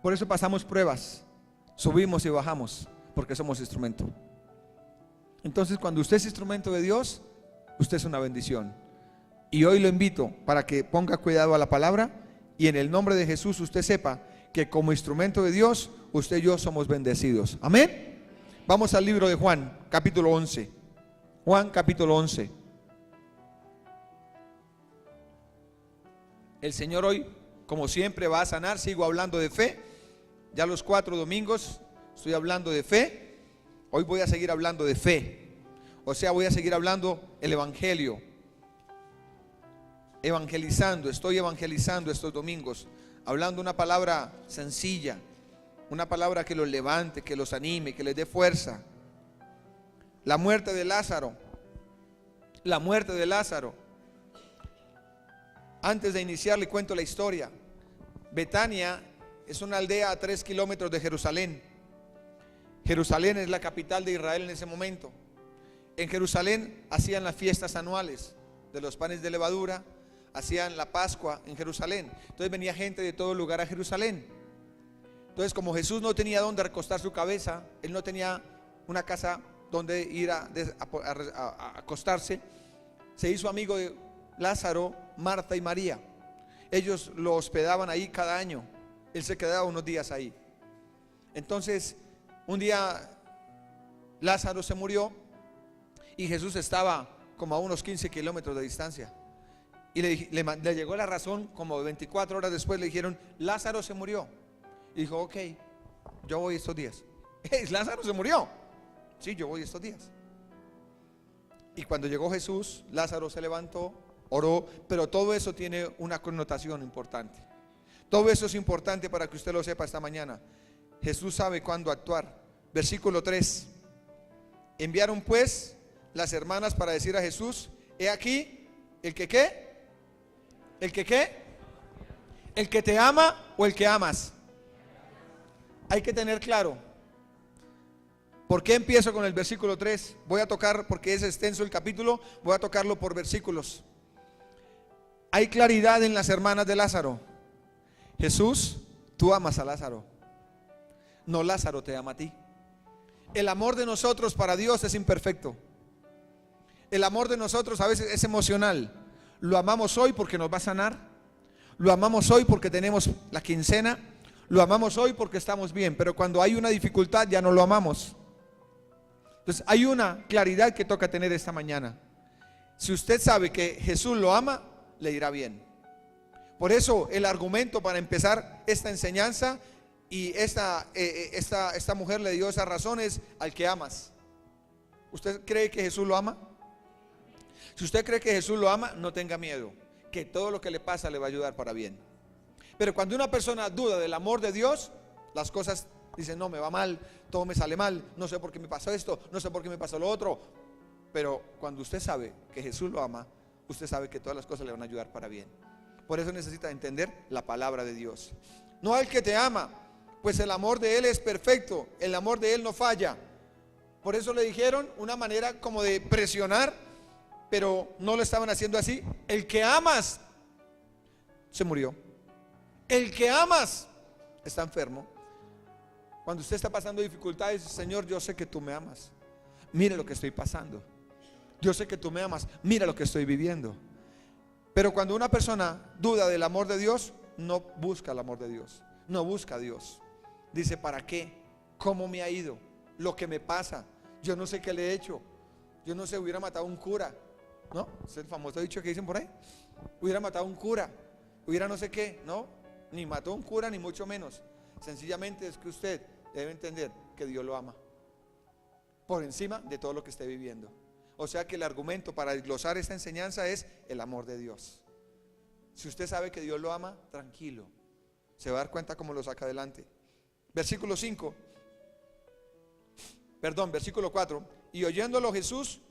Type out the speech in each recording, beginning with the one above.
Por eso pasamos pruebas, subimos y bajamos, porque somos instrumento. Entonces, cuando usted es instrumento de Dios, usted es una bendición. Y hoy lo invito para que ponga cuidado a la palabra y en el nombre de Jesús usted sepa que como instrumento de Dios, usted y yo somos bendecidos. Amén. Vamos al libro de Juan, capítulo 11. Juan, capítulo 11. El Señor hoy, como siempre, va a sanar. Sigo hablando de fe. Ya los 4 domingos estoy hablando de fe. Hoy voy a seguir hablando de fe. O sea, voy a seguir hablando el evangelio. Evangelizando, estoy evangelizando estos domingos, hablando una palabra sencilla, una palabra que los levante, que los anime, que les dé fuerza. La muerte de Lázaro. La muerte de Lázaro. Antes de iniciar le cuento la historia. Betania es una aldea a 3 kilómetros de Jerusalén. Jerusalén es la capital de Israel en ese momento. En Jerusalén hacían las fiestas anuales de los panes de levadura, hacían la Pascua en Jerusalén. Entonces venía gente de todo lugar a Jerusalén. Entonces, como Jesús no tenía dónde recostar su cabeza, él no tenía una casa donde ir a acostarse, se hizo amigo de Lázaro, Marta y María. Ellos lo hospedaban ahí cada año. Él se quedaba unos días ahí. Entonces, un día Lázaro se murió y Jesús estaba como a unos 15 kilómetros de distancia. Y le llegó la razón, como 24 horas después le dijeron: Lázaro se murió. Y dijo: ok, yo voy estos días. Lázaro se murió. Sí, yo voy estos días. Y cuando llegó Jesús, Lázaro se levantó, oró, pero todo eso tiene una connotación importante. Todo eso es importante para que usted lo sepa esta mañana. Jesús sabe cuándo actuar. Versículo 3. Enviaron pues las hermanas para decir a Jesús: he aquí, el que ¿qué? ¿El que qué? ¿El que te ama o el que amas? Hay que tener claro. ¿Por qué empiezo con el versículo 3? Voy a tocar, porque es extenso el capítulo, voy a tocarlo por versículos. Hay claridad en las hermanas de Lázaro. Jesús, tú amas a Lázaro. No, Lázaro te ama a ti. El amor de nosotros para Dios es imperfecto. El amor de nosotros a veces es emocional. Lo amamos hoy porque nos va a sanar. Lo amamos hoy porque tenemos la quincena. Lo amamos hoy porque estamos bien. Pero cuando hay una dificultad ya no lo amamos. Entonces hay una claridad que toca tener esta mañana. Si usted sabe que Jesús lo ama, le irá bien. Por eso el argumento para empezar esta enseñanza, y esta mujer le dio esas razones: al que amas. ¿Usted cree que Jesús lo ama? Si usted cree que Jesús lo ama, no tenga miedo, que todo lo que le pasa le va a ayudar para bien. Pero cuando una persona duda del amor de Dios, las cosas dicen: no, me va mal, todo me sale mal, no sé por qué me pasó esto, no sé por qué me pasó lo otro. Pero cuando usted sabe que Jesús lo ama, usted sabe que todas las cosas le van a ayudar para bien. Por eso necesita entender la palabra de Dios. No al que te ama, pues el amor de Él es perfecto, el amor de Él no falla. Por eso le dijeron una manera como de presionar, pero no lo estaban haciendo así: el que amas se murió. El que amas está enfermo. Cuando usted está pasando dificultades: Señor, yo sé que tú me amas. Mira lo que estoy pasando. Yo sé que tú me amas. Mira lo que estoy viviendo. Pero cuando una persona duda del amor de Dios, no busca el amor de Dios. No busca a Dios. Dice: ¿para qué? ¿Cómo me ha ido? Lo que me pasa. Yo no sé qué le he hecho. Yo no sé, hubiera matado a un cura. ¿No? Es el famoso dicho que dicen por ahí. Hubiera matado a un cura. Hubiera no sé qué. No, ni mató a un cura, ni mucho menos. Sencillamente es que usted debe entender que Dios lo ama por encima de todo lo que esté viviendo. O sea que el argumento para desglosar esta enseñanza es el amor de Dios. Si usted sabe que Dios lo ama, tranquilo, se va a dar cuenta cómo lo saca adelante. Versículo 4. Y oyéndolo Jesús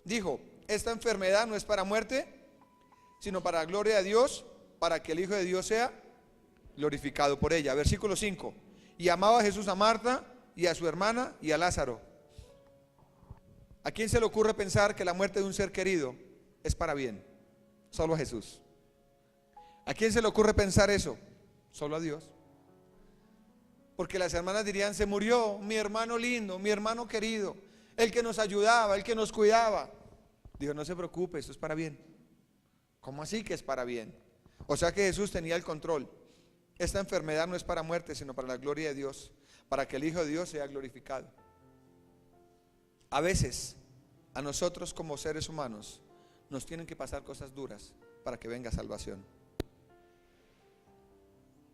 dijo: esta enfermedad no es para muerte, sino para la gloria de Dios, para que el Hijo de Dios sea glorificado por ella. Versículo 5. Y amaba Jesús a Marta y a su hermana y a Lázaro. ¿A quién se le ocurre pensar que la muerte de un ser querido es para bien? Solo a Jesús. ¿A quién se le ocurre pensar eso? Solo a Dios. Porque las hermanas dirían: se murió mi hermano lindo, mi hermano querido, el que nos ayudaba, el que nos cuidaba. Dijo: no se preocupe, esto es para bien. ¿Cómo así que es para bien? O sea que Jesús tenía el control. Esta enfermedad no es para muerte, sino para la gloria de Dios, para que el Hijo de Dios sea glorificado. A veces, a nosotros como seres humanos, nos tienen que pasar cosas duras para que venga salvación.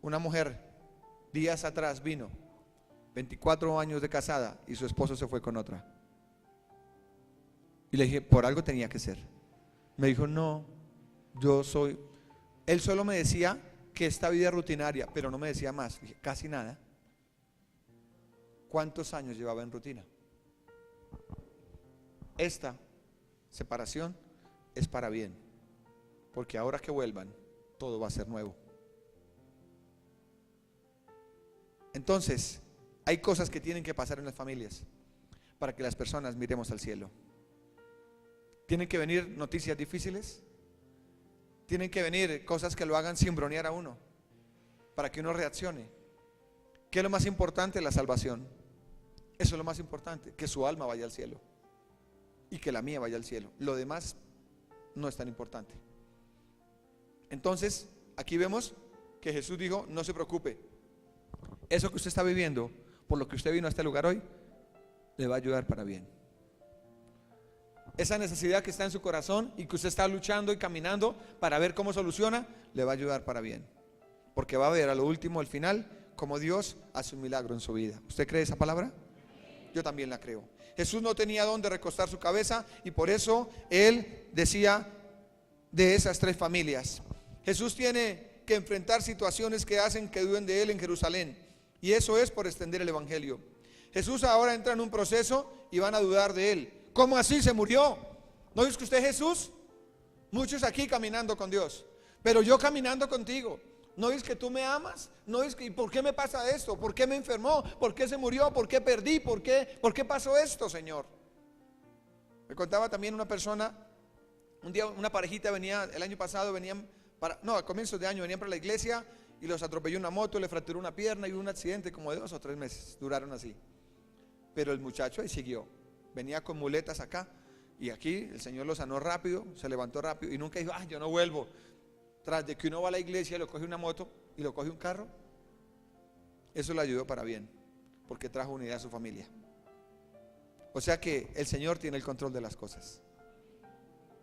Una mujer días atrás vino, 24 años de casada, y su esposo se fue con otra. Y le dije: por algo tenía que ser. Me dijo: no, él solo me decía que esta vida es rutinaria, pero no me decía más. Dije: casi nada. ¿Cuántos años llevaba en rutina? Esta separación es para bien, porque ahora que vuelvan, todo va a ser nuevo. Entonces, hay cosas que tienen que pasar en las familias para que las personas miremos al cielo. Tienen que venir noticias difíciles, tienen que venir cosas que lo hagan cimbronear a uno, para que uno reaccione. ¿Qué es lo más importante? La salvación. Eso es lo más importante, que su alma vaya al cielo y que la mía vaya al cielo. Lo demás no es tan importante. Entonces, aquí vemos que Jesús dijo: no se preocupe, eso que usted está viviendo, por lo que usted vino a este lugar hoy, le va a ayudar para bien. Esa necesidad que está en su corazón y que usted está luchando y caminando para ver cómo soluciona, le va a ayudar para bien, porque va a ver a lo último, al final, cómo Dios hace un milagro en su vida. ¿Usted cree esa palabra? Yo también la creo. Jesús no tenía dónde recostar su cabeza, y por eso Él decía de esas tres familias. Jesús tiene que enfrentar situaciones que hacen que duden de Él en Jerusalén, y eso es por extender el evangelio. Jesús ahora entra en un proceso y van a dudar de Él. ¿Cómo así se murió? ¿No es que usted es Jesús? Muchos aquí caminando con Dios, pero yo caminando contigo. ¿No es que tú me amas? ¿No es que, ¿y por qué me pasa esto? ¿Por qué me enfermó? ¿Por qué se murió? ¿Por qué perdí? ¿Por qué pasó esto, Señor? Me contaba también una persona, un día una parejita venía, el año pasado a comienzos de año venían para la iglesia y los atropelló una moto, le fracturó una pierna y hubo un accidente como de 2 o 3 meses, duraron así. Pero el muchacho ahí siguió, venía con muletas acá y aquí el Señor lo sanó rápido, se levantó rápido y nunca dijo: yo no vuelvo. Tras de que uno va a la iglesia y lo coge una moto y lo coge un carro, eso le ayudó para bien, porque trajo unidad a su familia. O sea que el Señor tiene el control de las cosas.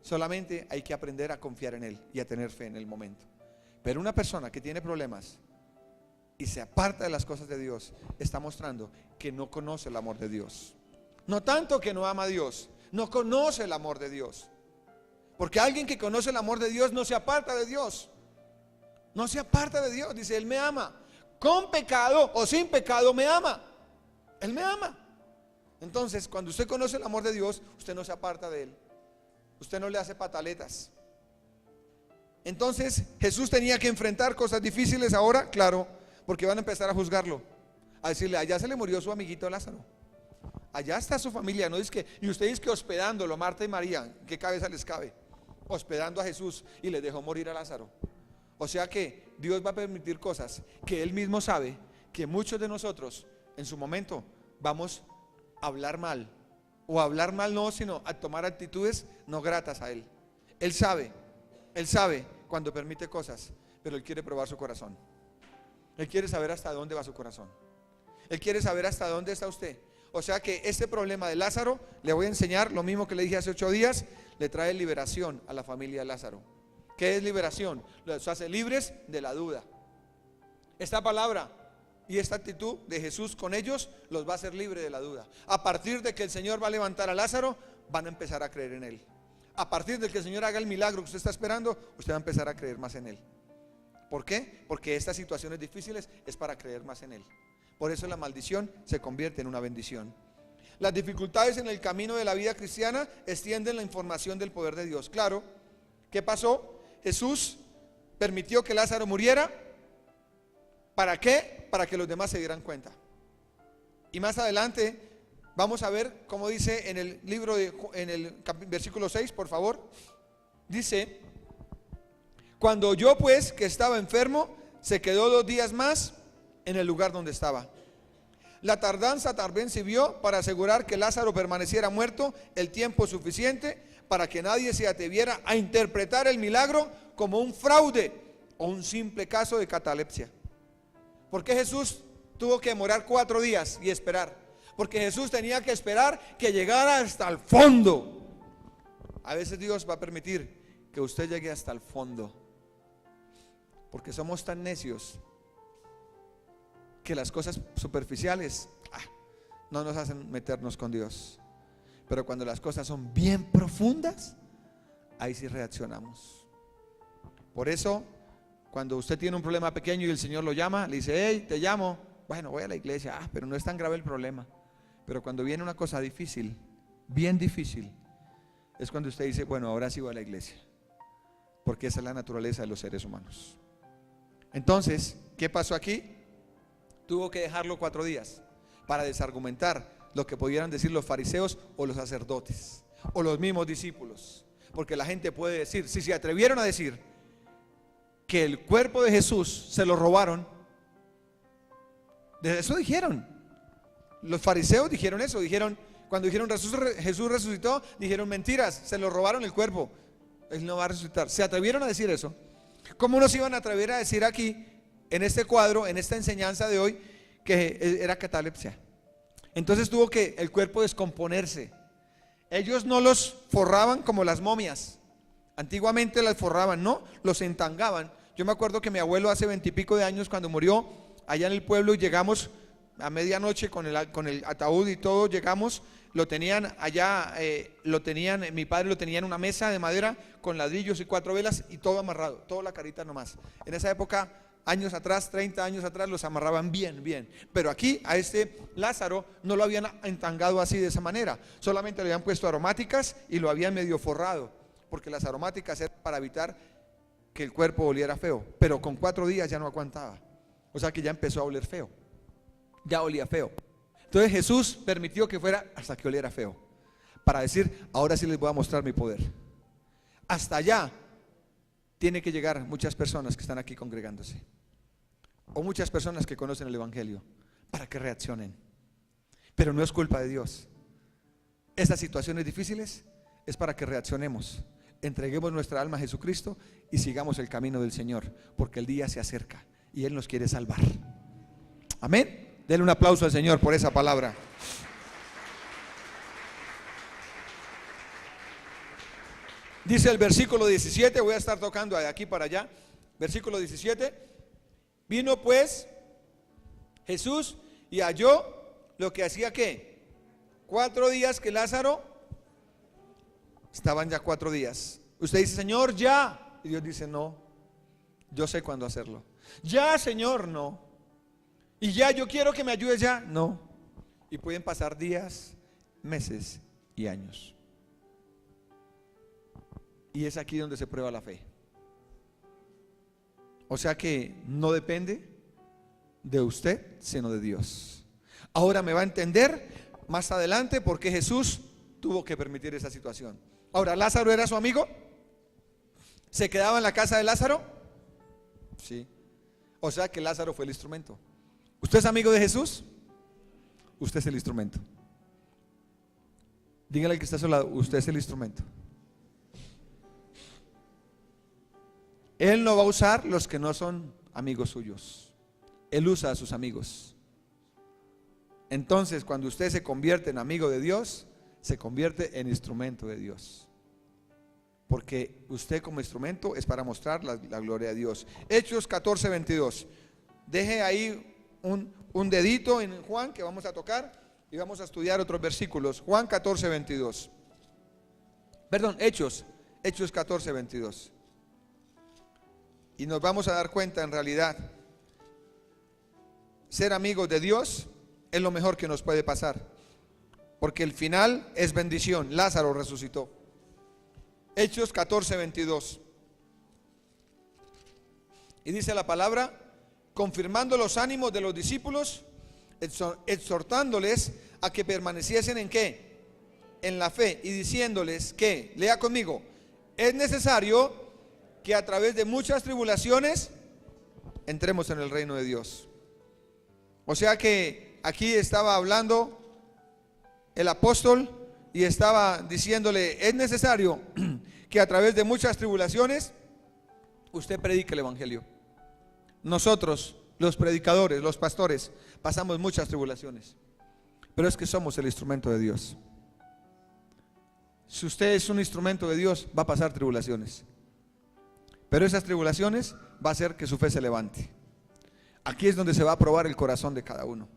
Solamente hay que aprender a confiar en Él y a tener fe en el momento. Pero una persona que tiene problemas y se aparta de las cosas de Dios, está mostrando que no conoce el amor de Dios. No tanto que no ama a Dios, no conoce el amor de Dios. Porque alguien que conoce el amor de Dios no se aparta de Dios. No se aparta de Dios. Dice: Él me ama. Con pecado o sin pecado me ama. Él me ama. Entonces, cuando usted conoce el amor de Dios, usted no se aparta de Él. Usted no le hace pataletas. Entonces, Jesús tenía que enfrentar cosas difíciles ahora, claro, porque van a empezar a juzgarlo. A decirle: allá se le murió su amiguito Lázaro. Allá está su familia. No dice que, y usted dice que hospedándolo, Marta y María, ¿qué cabeza les cabe? Hospedando a Jesús y les dejó morir a Lázaro. O sea que Dios va a permitir cosas que Él mismo sabe que muchos de nosotros en su momento vamos a hablar mal, o a hablar mal no, sino a tomar actitudes no gratas a Él. Él sabe cuando permite cosas, pero Él quiere probar su corazón. Él quiere saber hasta dónde va su corazón. Él quiere saber hasta dónde está usted. O sea que este problema de Lázaro, le voy a enseñar lo mismo que le dije hace 8 días, le trae liberación a la familia de Lázaro. ¿Qué es liberación? Los hace libres de la duda. Esta palabra y esta actitud de Jesús con ellos los va a hacer libres de la duda. A partir de que el Señor va a levantar a Lázaro, van a empezar a creer en Él. A partir de que el Señor haga el milagro que usted está esperando, usted va a empezar a creer más en Él. ¿Por qué? Porque estas situaciones difíciles es para creer más en Él. Por eso la maldición se convierte en una bendición. Las dificultades en el camino de la vida cristiana extienden la información del poder de Dios. Claro, ¿qué pasó? Jesús permitió que Lázaro muriera. ¿Para qué? Para que los demás se dieran cuenta. Y más adelante vamos a ver cómo dice en el libro en el versículo 6, por favor. Dice: cuando oyó pues que estaba enfermo, se quedó 2 días más en el lugar donde estaba. La tardanza también sirvió para asegurar que Lázaro permaneciera muerto el tiempo suficiente para que nadie se atreviera a interpretar el milagro como un fraude o un simple caso de catalepsia. ¿Por qué Jesús tuvo que demorar 4 días y esperar? Porque Jesús tenía que esperar que llegara hasta el fondo. A veces Dios va a permitir que usted llegue hasta el fondo, porque somos tan necios que las cosas superficiales no nos hacen meternos con Dios. Pero cuando las cosas son bien profundas, ahí sí reaccionamos. Por eso, cuando usted tiene un problema pequeño y el Señor lo llama, le dice: hey, te llamo. Bueno, voy a la iglesia. Pero no es tan grave el problema. Pero cuando viene una cosa difícil, bien difícil, es cuando usted dice: bueno, ahora sí voy a la iglesia, porque esa es la naturaleza de los seres humanos. Entonces, ¿qué pasó aquí? Tuvo que dejarlo 4 días para desargumentar lo que pudieran decir los fariseos o los sacerdotes o los mismos discípulos. Porque la gente puede decir, si se atrevieron a decir que el cuerpo de Jesús se lo robaron, de eso dijeron. Los fariseos dijeron eso, cuando dijeron Jesús resucitó, dijeron: mentiras, se lo robaron el cuerpo, Él no va a resucitar. Se atrevieron a decir eso. ¿Cómo nos iban a atrever a decir aquí, en este cuadro, en esta enseñanza de hoy, que era catalepsia? Entonces tuvo que el cuerpo descomponerse. Ellos no los forraban como las momias. Antiguamente las forraban, no, los entangaban. Yo me acuerdo que mi abuelo hace 20 y pico de años, cuando murió, allá en el pueblo, y llegamos a medianoche con el ataúd y todo, llegamos, lo tenían allá, mi padre lo tenía en una mesa de madera con ladrillos y 4 velas y todo amarrado, toda la carita nomás. En esa época, años atrás, 30 años atrás, los amarraban bien. Pero aquí a este Lázaro no lo habían entangado así, de esa manera. Solamente le habían puesto aromáticas y lo habían medio forrado, porque las aromáticas eran para evitar que el cuerpo oliera feo. Pero con 4 días ya no aguantaba. O sea que ya empezó a oler feo. Ya olía feo. Entonces Jesús permitió que fuera hasta que oliera feo, para decir: ahora sí les voy a mostrar mi poder. Hasta allá tiene que llegar muchas personas que están aquí congregándose, o muchas personas que conocen el Evangelio, para que reaccionen. Pero no es culpa de Dios. Estas situaciones difíciles es para que reaccionemos, entreguemos nuestra alma a Jesucristo y sigamos el camino del Señor, porque el día se acerca y Él nos quiere salvar. Amén. Denle un aplauso al Señor por esa palabra. Dice el versículo 17, voy a estar tocando de aquí para allá. Versículo 17: vino pues Jesús y halló lo que hacía, ¿qué? 4 días que Lázaro, estaban ya 4 días. Usted dice: Señor, ya. Y Dios dice: no, yo sé cuándo hacerlo. Ya, Señor, no. Y ya, yo quiero que me ayudes ya, no. Y pueden pasar días, meses y años. Y es aquí donde se prueba la fe. O sea que no depende de usted, sino de Dios. Ahora me va a entender más adelante por qué Jesús tuvo que permitir esa situación. Ahora, ¿Lázaro era su amigo? ¿Se quedaba en la casa de Lázaro? Sí. O sea que Lázaro fue el instrumento. ¿Usted es amigo de Jesús? Usted es el instrumento. Dígale al que está a su lado: usted es el instrumento. Él no va a usar los que no son amigos suyos. Él usa a sus amigos. Entonces, cuando usted se convierte en amigo de Dios, se convierte en instrumento de Dios. Porque usted como instrumento es para mostrar la gloria de Dios. Hechos 14:22. Deje ahí un dedito en Juan, que vamos a tocar, y vamos a estudiar otros versículos. Juan 14:22. Perdón, Hechos 14:22. Y nos vamos a dar cuenta, en realidad, ser amigos de Dios es lo mejor que nos puede pasar, porque el final es bendición. Lázaro resucitó. Hechos 14:22. Y dice la palabra: confirmando los ánimos de los discípulos, exhortándoles a que permaneciesen en ¿qué? En la fe, y diciéndoles que, lea conmigo, es necesario que a través de muchas tribulaciones entremos en el reino de Dios. O sea que aquí estaba hablando el apóstol y estaba diciéndole: es necesario que a través de muchas tribulaciones usted predique el evangelio. Nosotros, los predicadores, los pastores, pasamos muchas tribulaciones, pero es que somos el instrumento de Dios. Si usted es un instrumento de Dios, va a pasar tribulaciones, pero esas tribulaciones va a hacer que su fe se levante. Aquí es donde se va a probar el corazón de cada uno.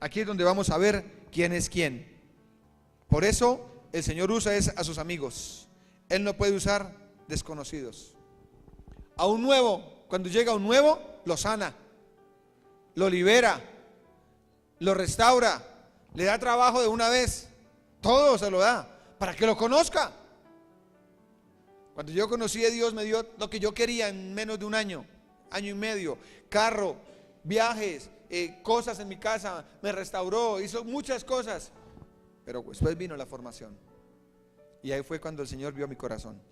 Aquí es donde vamos a ver quién es quién. Por eso el Señor usa a sus amigos. Él no puede usar desconocidos. A un nuevo, cuando llega un nuevo, lo sana, lo libera, lo restaura, le da trabajo de una vez, todo se lo da para que lo conozca. Cuando yo conocí a Dios, me dio lo que yo quería en menos de un año, año y medio: carro, viajes, cosas en mi casa, me restauró, hizo muchas cosas. Pero después vino la formación, y ahí fue cuando el Señor vio mi corazón.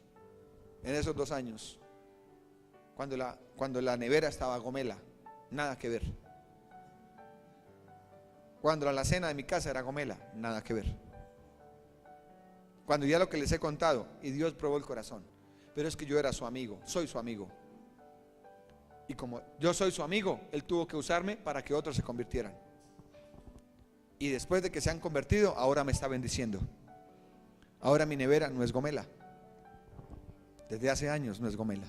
En esos 2 años, cuando la nevera estaba gomela, nada que ver. Cuando la alacena de mi casa era gomela, nada que ver. Cuando ya lo que les he contado, y Dios probó el corazón. Pero es que yo era su amigo, soy su amigo. Y como yo soy su amigo, Él tuvo que usarme para que otros se convirtieran. Y después de que se han convertido, ahora me está bendiciendo. Ahora mi nevera no es gomela. Desde hace años no es gomela.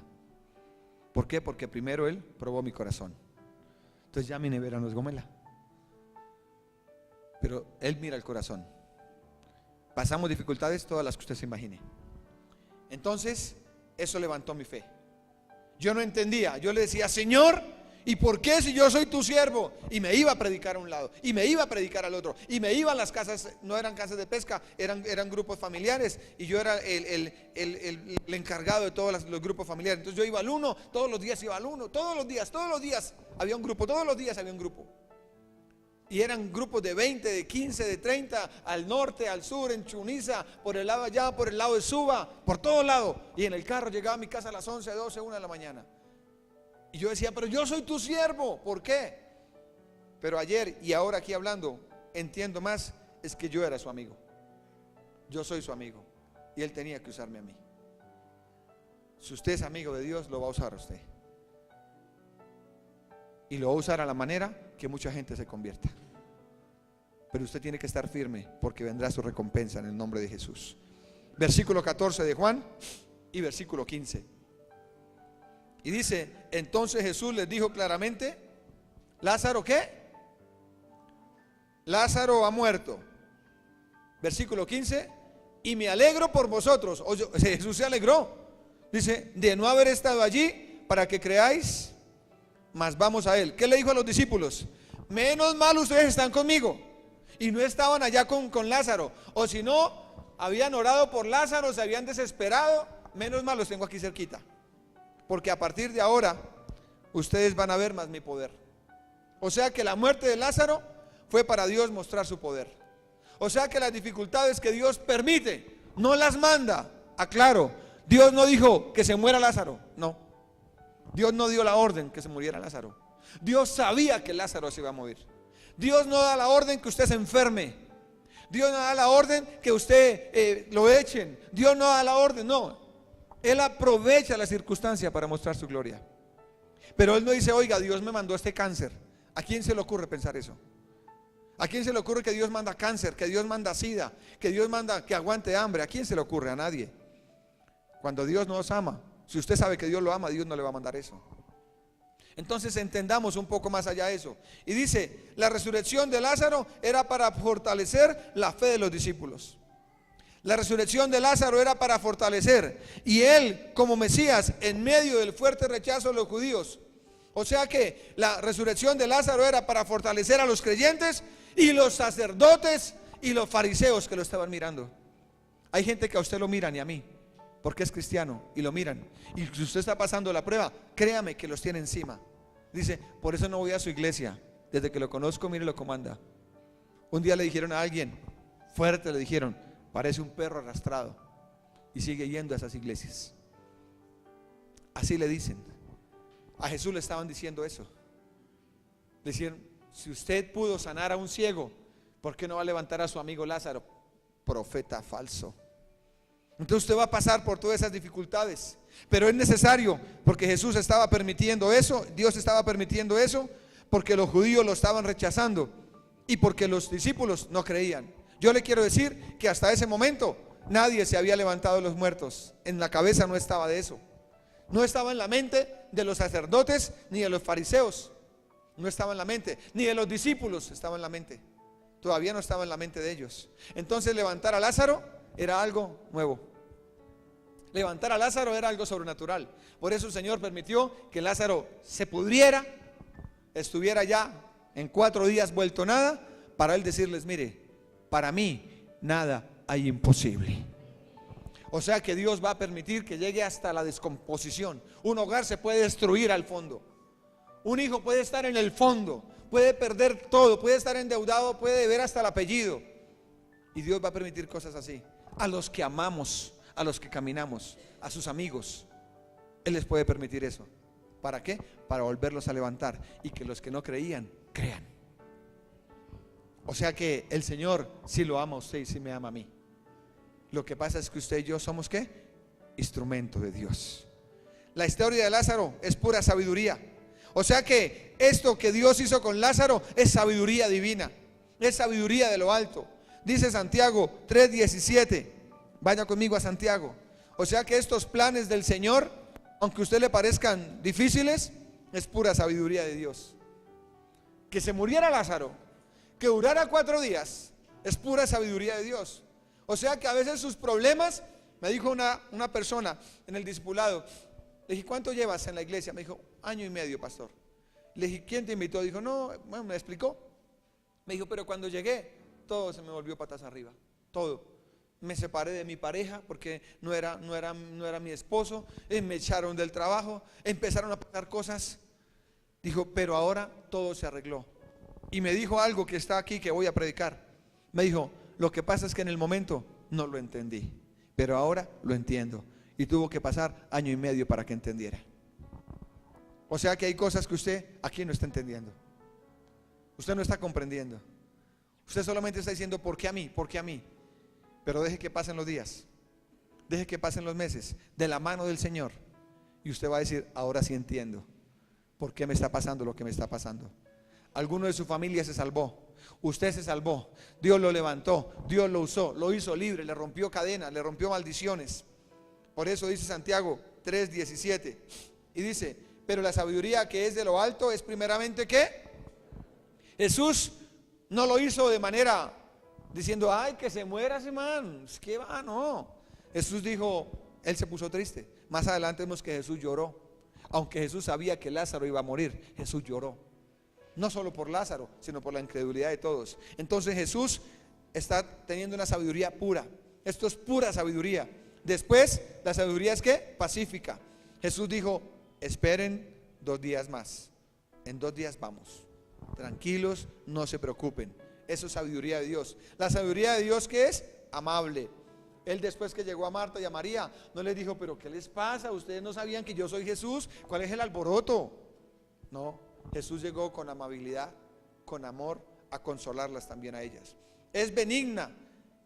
¿Por qué? Porque primero Él probó mi corazón. Entonces ya mi nevera no es gomela. Pero Él mira el corazón. Pasamos dificultades, todas las que usted se imagine. Entonces eso levantó mi fe. Yo no entendía, yo le decía: Señor, ¿y por qué si yo soy tu siervo? Y me iba a predicar a un lado, y me iba a predicar al otro, y me iba a las casas. No eran casas de pesca, eran grupos familiares, y yo era el encargado de todos los grupos familiares. Entonces yo iba al uno, todos los días iba al uno, todos los días había un grupo, todos los días había un grupo. Y eran grupos de 20, de 15, de 30, al norte, al sur, en Chuniza, por el lado allá, por el lado de Suba, por todo lado. Y en el carro llegaba a mi casa a las 11, 12, 1 de la mañana. Y yo decía: pero yo soy tu siervo, ¿por qué? Pero ayer y ahora aquí hablando, entiendo más, es que yo era su amigo. Yo soy su amigo, y Él tenía que usarme a mí. Si usted es amigo de Dios, lo va a usar a usted. Y lo va a usar a la manera que mucha gente se convierta. Pero usted tiene que estar firme, porque vendrá su recompensa en el nombre de Jesús. Versículo 14 de Juan y versículo 15. Y dice: entonces Jesús les dijo claramente: ¿Lázaro qué? Lázaro ha muerto. Versículo 15: y me alegro por vosotros. Jesús se alegró. Dice: de no haber estado allí para que creáis, mas vamos a Él. ¿Qué le dijo a los discípulos? Menos mal ustedes están conmigo. Y no estaban allá con Lázaro. O si no, habían orado por Lázaro, se habían desesperado. Menos mal los tengo aquí cerquita. Porque a partir de ahora, ustedes van a ver más mi poder. O sea que la muerte de Lázaro fue para Dios mostrar su poder. O sea que las dificultades que Dios permite, no las manda. Aclaro, Dios no dijo que se muera Lázaro, no. Dios no dio la orden que se muriera Lázaro. Dios sabía que Lázaro se iba a morir. Dios no da la orden que usted se enferme. Dios no da la orden que usted lo echen. Dios no da la orden, no. Él aprovecha la circunstancia para mostrar su gloria. Pero Él no dice: oiga, Dios me mandó este cáncer. ¿A quién se le ocurre pensar eso? ¿A quién se le ocurre que Dios manda cáncer, que Dios manda sida, que Dios manda que aguante hambre? ¿A quién se le ocurre? A nadie. Cuando Dios nos ama, si usted sabe que Dios lo ama, Dios no le va a mandar eso. Entonces entendamos un poco más allá eso. Y dice: la resurrección de Lázaro era para fortalecer la fe de los discípulos. La resurrección de Lázaro era para fortalecer, y Él como Mesías en medio del fuerte rechazo de los judíos. O sea que la resurrección de Lázaro era para fortalecer a los creyentes y los sacerdotes y los fariseos que lo estaban mirando. Hay gente que a usted lo miran y a mí, porque es cristiano, y lo miran. Y si usted está pasando la prueba, créame que los tiene encima. Dice: por eso no voy a su iglesia. Desde que lo conozco, mire lo comanda. Un día le dijeron a alguien fuerte, le dijeron: parece un perro arrastrado. Y sigue yendo a esas iglesias. Así le dicen. A Jesús le estaban diciendo eso. Le decían: Si usted pudo sanar a un ciego, ¿por qué no va a levantar a su amigo Lázaro? Profeta falso. Entonces usted va a pasar por todas esas dificultades, pero es necesario, porque Jesús estaba permitiendo eso, Dios estaba permitiendo eso, porque los judíos lo estaban rechazando y porque los discípulos no creían. Yo le quiero decir que hasta ese momento nadie se había levantado de los muertos. En la cabeza no estaba de eso. No estaba en la mente de los sacerdotes ni de los fariseos. No estaba en la mente, ni de los discípulos estaba en la mente. Todavía no estaba en la mente de ellos. Entonces levantar a Lázaro era algo nuevo. Levantar a Lázaro era algo sobrenatural. Por eso el Señor permitió que Lázaro se pudriera, estuviera ya en 4 días vuelto nada, para él decirles: mire, para mí nada hay imposible. O sea que Dios va a permitir que llegue hasta la descomposición. Un hogar se puede destruir al fondo. Un hijo puede estar en el fondo, puede perder todo, puede estar endeudado, puede deber hasta el apellido. Y Dios va a permitir cosas así. A los que amamos, a los que caminamos, a sus amigos, Él les puede permitir eso. ¿Para qué? Para volverlos a levantar y que los que no creían, crean. O sea que el Señor sí lo ama a usted y sí me ama a mí. Lo que pasa es que usted y yo somos ¿qué? Instrumento de Dios. La historia de Lázaro es pura sabiduría. O sea que esto que Dios hizo con Lázaro es sabiduría divina, es sabiduría de lo alto. Dice Santiago 3:17. Vaya conmigo a Santiago. O sea que estos planes del Señor, aunque a usted le parezcan difíciles, es pura sabiduría de Dios. Que se muriera Lázaro, que durara 4 días, es pura sabiduría de Dios. O sea que a veces sus problemas, me dijo una persona en el discipulado, le dije: ¿cuánto llevas en la iglesia? Me dijo: 1 año y medio, pastor. Le dije: ¿quién te invitó? Dijo: no, bueno, me explicó. Me dijo: pero cuando llegué, todo se me volvió patas arriba, todo. Me separé de mi pareja porque no era mi esposo, me echaron del trabajo, empezaron a pasar cosas. Dijo: pero ahora todo se arregló. Y me dijo algo que está aquí, que voy a predicar. Me dijo: lo que pasa es que en el momento no lo entendí, pero ahora lo entiendo. Y tuvo que pasar 1 año y medio para que entendiera. O sea que hay cosas que usted aquí no está entendiendo. Usted no está comprendiendo. Usted solamente está diciendo: ¿por qué a mí? ¿Por qué a mí? Pero deje que pasen los días, deje que pasen los meses de la mano del Señor, y usted va a decir: ahora sí entiendo por qué me está pasando lo que me está pasando. Alguno de su familia se salvó, usted se salvó, Dios lo levantó, Dios lo usó, lo hizo libre, le rompió cadenas, le rompió maldiciones. Por eso dice Santiago 3:17, y dice: pero la sabiduría que es de lo alto es primeramente ¿qué? Jesús no lo hizo de manera diciendo: ay, que se muera ese man, ¿qué va? No. Jesús dijo, Él se puso triste. Más adelante vemos que Jesús lloró. Aunque Jesús sabía que Lázaro iba a morir, Jesús lloró. No solo por Lázaro, sino por la incredulidad de todos. Entonces Jesús está teniendo una sabiduría pura. Esto es pura sabiduría. Después, la sabiduría es ¿qué? Pacífica. Jesús dijo: esperen 2 días más. En 2 días vamos. Tranquilos, no se preocupen. Eso es sabiduría de Dios. La sabiduría de Dios, ¿qué es? Amable. Él, después que llegó a Marta y a María, no les dijo: pero ¿qué les pasa? Ustedes no sabían que yo soy Jesús. ¿Cuál es el alboroto? No, Jesús llegó con amabilidad, con amor, a consolarlas también a ellas. Es benigna,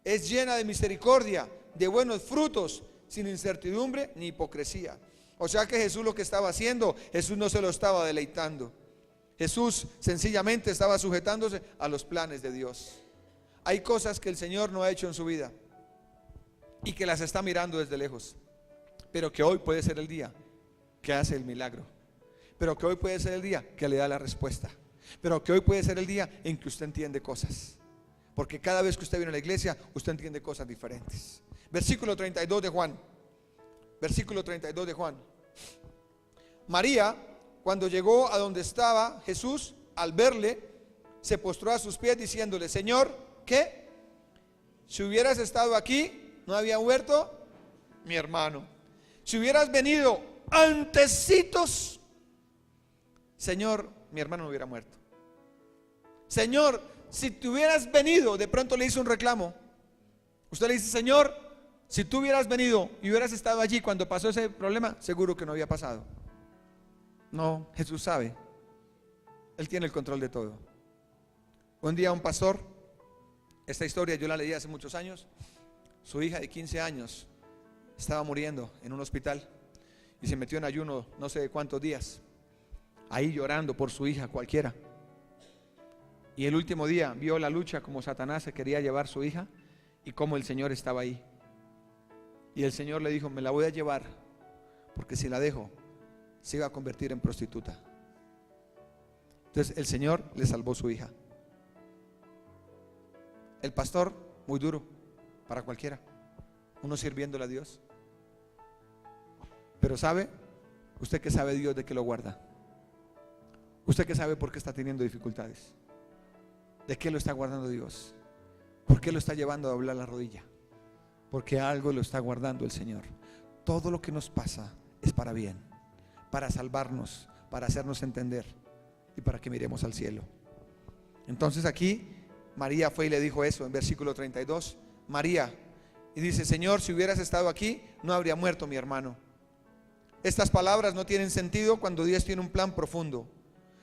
es llena de misericordia, de buenos frutos, sin incertidumbre ni hipocresía. O sea que Jesús lo que estaba haciendo, Jesús no se lo estaba deleitando. Jesús sencillamente estaba sujetándose a los planes de Dios. Hay cosas que el Señor no ha hecho en su vida y que las está mirando desde lejos, pero que hoy puede ser el día que hace el milagro, pero que hoy puede ser el día que le da la respuesta, pero que hoy puede ser el día en que usted entiende cosas, porque cada vez que usted viene a la iglesia, usted entiende cosas diferentes. Versículo 32 de Juan. Versículo 32 de Juan. María, cuando llegó a donde estaba Jesús, al verle, se postró a sus pies diciéndole: Señor, ¿qué? Si hubieras estado aquí, ¿no había muerto mi hermano? Si hubieras venido antecitos, Señor, mi hermano no hubiera muerto. Señor, si tú hubieras venido, de pronto le hizo un reclamo. Usted le dice: Señor, si tú hubieras venido y hubieras estado allí cuando pasó ese problema, seguro que no había pasado. No, Jesús sabe. Él tiene el control de todo. Un día un pastor, esta historia yo la leí hace muchos años, su hija de 15 años estaba muriendo en un hospital y se metió en ayuno no sé de cuántos días, ahí llorando por su hija cualquiera. Y el último día vio la lucha como Satanás se quería llevar su hija y cómo el Señor estaba ahí. Y el Señor le dijo: me la voy a llevar, porque si la dejo se iba a convertir en prostituta. Entonces el Señor le salvó su hija. El pastor, muy duro para cualquiera, uno sirviéndole a Dios. Pero ¿sabe? Usted que sabe Dios de qué lo guarda. Usted que sabe por qué está teniendo dificultades. ¿De qué lo está guardando Dios? ¿Por qué lo está llevando a doblar la rodilla? Porque algo lo está guardando el Señor. Todo lo que nos pasa es para bien, para salvarnos, para hacernos entender y para que miremos al cielo. Entonces aquí María fue y le dijo eso en versículo 32. María, y dice: Señor, si hubieras estado aquí, no habría muerto mi hermano. Estas palabras no tienen sentido cuando Dios tiene un plan profundo.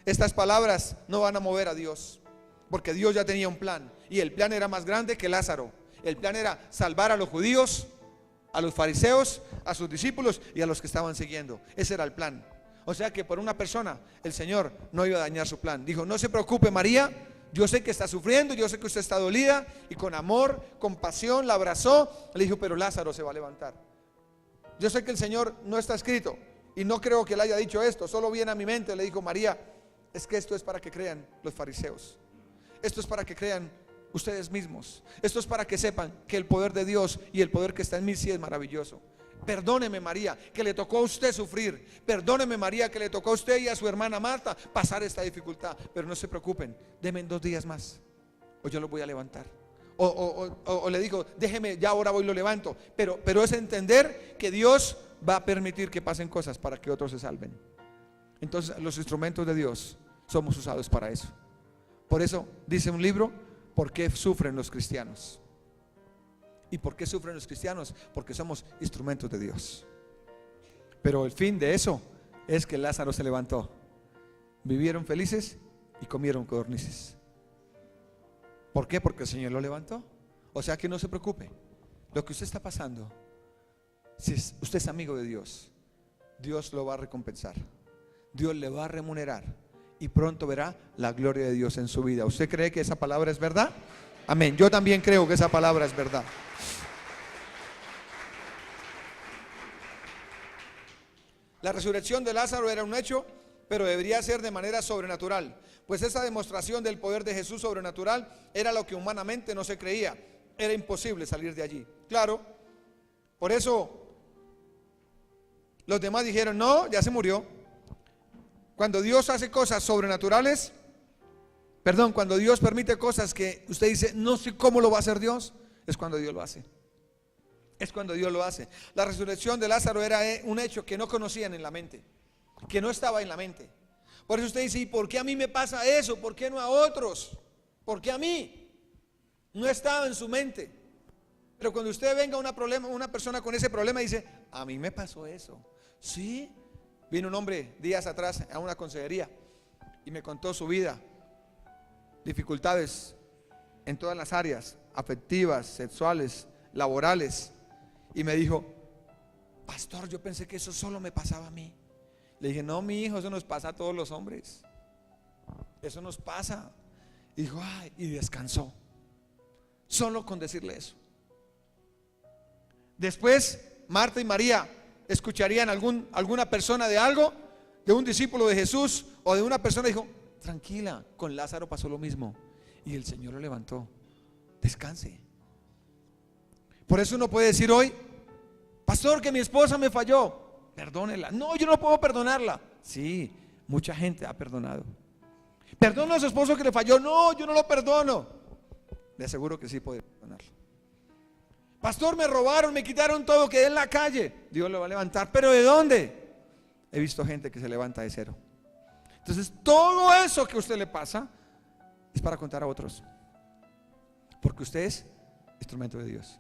Estas palabras no van a mover a Dios, porque Dios ya tenía un plan, y el plan era más grande que Lázaro. El plan era salvar a los judíos, a los fariseos, a sus discípulos y a los que estaban siguiendo. Ese era el plan. O sea que por una persona el Señor no iba a dañar su plan. Dijo: no se preocupe, María, yo sé que está sufriendo, yo sé que usted está dolida. Y con amor, compasión la abrazó. Le dijo: pero Lázaro se va a levantar. Yo sé que el Señor no está escrito y no creo que él haya dicho esto, solo viene a mi mente. Le dijo: María, es que esto es para que crean los fariseos, esto es para que crean ustedes mismos, esto es para que sepan que el poder de Dios y el poder que está en mí sí es maravilloso. Perdóneme, María, que le tocó a usted sufrir. Perdóneme, María, que le tocó a usted y a su hermana Marta pasar esta dificultad. Pero no se preocupen, denme 2 días más o yo lo voy a levantar. O le digo: déjeme, ya ahora voy y lo levanto. Pero es entender que Dios va a permitir que pasen cosas para que otros se salven. Entonces los instrumentos de Dios somos usados para eso. Por eso dice un libro: ¿por qué sufren los cristianos? ¿Y por qué sufren los cristianos? Porque somos instrumentos de Dios. Pero el fin de eso es que Lázaro se levantó, vivieron felices y comieron codornices. ¿Por qué? Porque el Señor lo levantó. O sea que no se preocupe. Lo que usted está pasando, si usted es amigo de Dios, Dios lo va a recompensar, Dios le va a remunerar y pronto verá la gloria de Dios en su vida. ¿Usted cree que esa palabra es verdad? Amén. Yo también creo que esa palabra es verdad. La resurrección de Lázaro era un hecho, pero debería ser de manera sobrenatural, pues esa demostración del poder de Jesús sobrenatural era lo que humanamente no se creía. Era imposible salir de allí. Claro, por eso los demás dijeron: no, ya se murió. Cuando Dios hace cosas sobrenaturales, cuando Dios permite cosas que usted dice: no sé cómo lo va a hacer Dios, es cuando Dios lo hace. Es cuando Dios lo hace. La resurrección de Lázaro era un hecho que no conocían en la mente, que no estaba en la mente. Por eso usted dice: ¿y por qué a mí me pasa eso? ¿Por qué no a otros? ¿Por qué a mí? No estaba en su mente. Pero cuando usted venga una persona con ese problema y dice: a mí me pasó eso. Sí. Vino un hombre días atrás a una consejería y me contó su vida, dificultades en todas las áreas, afectivas, sexuales, laborales. Y me dijo: pastor, yo pensé que eso solo me pasaba a mí. Le dije: no, mi hijo, eso nos pasa a todos los hombres. Eso nos pasa. Y dijo: ay, y descansó. Solo con decirle eso. Después Marta y María escucharían alguna persona de algo, de un discípulo de Jesús o de una persona. Dijo: tranquila, con Lázaro pasó lo mismo y el Señor lo levantó. Descanse. Por eso uno puede decir hoy: pastor, que mi esposa me falló, perdónela. No, yo no puedo perdonarla. Sí, mucha gente ha perdonado. ¿Perdona a su esposo que le falló? No, yo no lo perdono. Le aseguro que sí puede perdonarlo. Pastor, me robaron, me quitaron todo, quedé en la calle. Dios lo va a levantar. ¿Pero de dónde? He visto gente que se levanta de cero. Entonces todo eso que a usted le pasa es para contar a otros, porque usted es instrumento de Dios.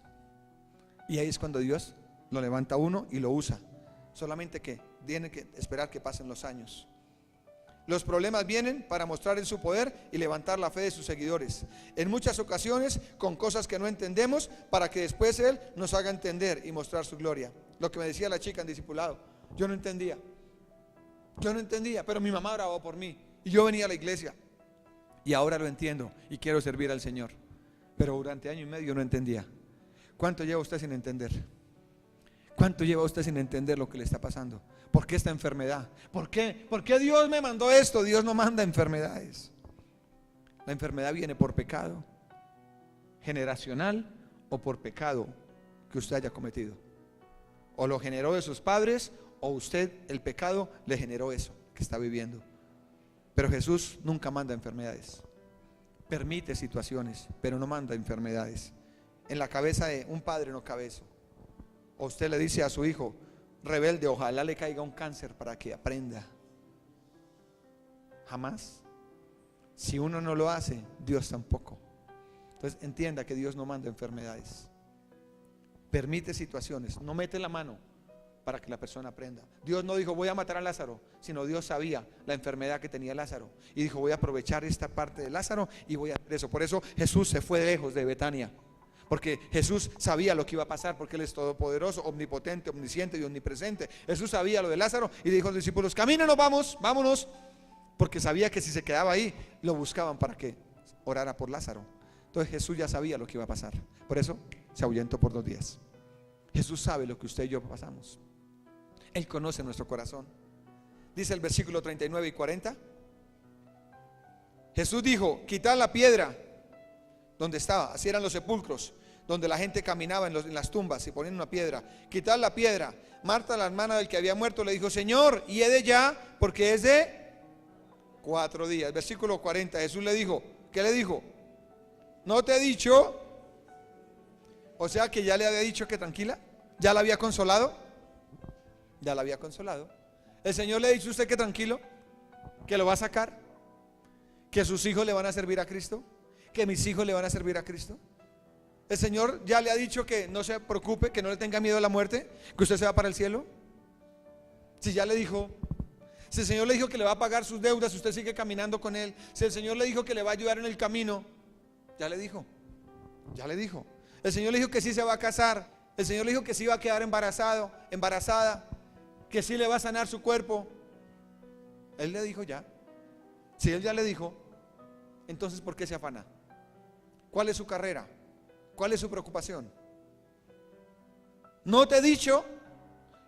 Y ahí es cuando Dios lo levanta a uno y lo usa. Solamente que tiene que esperar que pasen los años. Los problemas vienen para mostrar en su poder y levantar la fe de sus seguidores. En muchas ocasiones con cosas que no entendemos, para que después Él nos haga entender y mostrar su gloria. Lo que me decía la chica en discipulado, yo no entendía, pero mi mamá oraba por mí y yo venía a la iglesia y ahora lo entiendo y quiero servir al Señor. Pero durante año y medio no entendía. ¿Cuánto lleva usted sin entender? ¿Cuánto lleva usted sin entender lo que le está pasando? ¿Por qué esta enfermedad? ¿Por qué? ¿Por qué Dios me mandó esto? Dios no manda enfermedades. La enfermedad viene por pecado generacional o por pecado que usted haya cometido. O lo generó de sus padres, o usted, el pecado, le generó eso que está viviendo. Pero Jesús nunca manda enfermedades. Permite situaciones, pero no manda enfermedades. En la cabeza de un padre no cabe eso. O usted le dice a su hijo rebelde, ojalá le caiga un cáncer para que aprenda. Jamás. Si uno no lo hace, Dios tampoco. Entonces entienda que Dios no manda enfermedades. Permite situaciones, no mete la mano para que la persona aprenda. Dios no dijo voy a matar a Lázaro, sino Dios sabía la enfermedad que tenía Lázaro y dijo voy a aprovechar esta parte de Lázaro y voy a hacer eso. Por eso Jesús se fue lejos de Betania, porque Jesús sabía lo que iba a pasar, porque Él es todopoderoso, omnipotente, omnisciente y omnipresente. Jesús sabía lo de Lázaro y dijo a los discípulos, camínenos, vámonos, porque sabía que si se quedaba ahí lo buscaban para que orara por Lázaro. Entonces Jesús ya sabía lo que iba a pasar, por eso se ahuyentó por 2 días. Jesús sabe lo que usted y yo pasamos. Él conoce nuestro corazón. Dice el versículo 39 y 40. Jesús dijo, quitad la piedra donde estaba. Así eran los sepulcros, donde la gente caminaba en las tumbas y ponían una piedra. Quitad la piedra. Marta, la hermana del que había muerto, le dijo, Señor, hiede ya, porque es de 4 días. Versículo 40. Jesús le dijo, ¿qué le dijo? ¿No te he dicho? O sea que ya le había dicho que tranquila. ¿Ya la había consolado? Ya la había consolado. El Señor le ha dicho a usted que tranquilo, que lo va a sacar, que sus hijos le van a servir a Cristo, que mis hijos le van a servir a Cristo. El Señor ya le ha dicho que no se preocupe, que no le tenga miedo a la muerte, que usted se va para el cielo. Si ya le dijo, si el Señor le dijo que le va a pagar sus deudas, si usted sigue caminando con Él, si el Señor le dijo que le va a ayudar en el camino, ya le dijo. El Señor le dijo que sí se va a casar, el Señor le dijo que sí va a quedar embarazada, que sí le va a sanar su cuerpo. Él le dijo ya. Si Él ya le dijo, entonces ¿por qué se afana? ¿Cuál es su carrera? ¿Cuál es su preocupación? No te he dicho,